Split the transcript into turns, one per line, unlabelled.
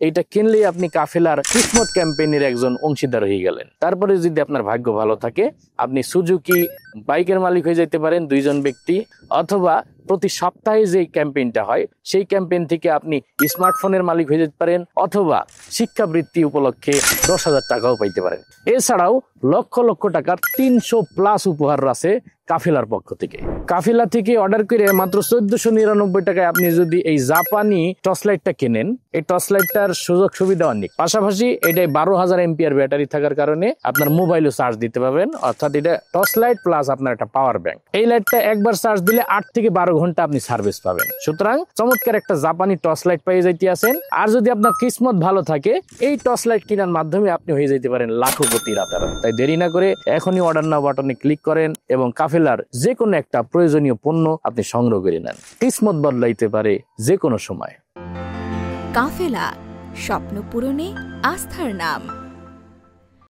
এইটা কিনলেই আপনি কাফেলার কিসমত ক্যাম্পেইনের একজন অংশীদার হয়ে গেলেন। তারপরে যদি আপনার ভাগ্য ভালো থাকে আপনি সুজুকি বাইকের মালিক হয়ে যেতে পারেন 2 জন ব্যক্তি, অথবা প্রতি সপ্তাহে যে ক্যাম্পেইনটা হয় সেই ক্যাম্পেইন থেকে আপনি স্মার্টফোনের মালিক হয়ে যেতে পারেন, অথবা শিক্ষাবৃত্তি উপলক্ষে 10,000 টাকাও পাইতে পারেন। এছাড়াও লক্ষ লক্ষ টাকার 300+ উপহার আছে কাফেলার পক্ষ থেকে। কাফেলা থেকে অর্ডার করে মাত্র 1499 টাকায় আপনি যদি এই জাপানি টর্চ লাইটটা কেনেন, এই টর্চ লাইটটার সুযোগ সুবিধা অনেক। পাশাপাশি এটাই 12,000 এম্পিয়ার ব্যাটারি থাকার কারণে আপনার মোবাইলও চার্জ দিতে পারবেন, অর্থাৎ এটা টর্চ লাইট প্লাস আপনার একটা পাওয়ার ব্যাংক। এই লাইটটা একবার চার্জ দিলে 8 থেকে 12 ঘন্টা আপনি সার্ভিস পাবেন। সুতরাং চমৎকার একটা জাপানি টর্চ লাইট পেয়ে যাইতে আছেন। আর যদি আপনার কিসমত ভালো থাকে এই টর্চ লাইট কেনার মাধ্যমে আপনি হয়ে যেতে পারেন লাখপতি রাতারাত। তাই দেরি না করে এখনই অর্ডার নাও বাটনে ক্লিক করেন এবং কাফেলার যে কোনো একটা প্রয়োজনীয় পণ্য আপনি সংগ্রহ করে নেন। কিসমত বদলাইতে পারে যে কোনো সময়।
কাফেলা, স্বপ্ন পূরণে আস্থার নাম।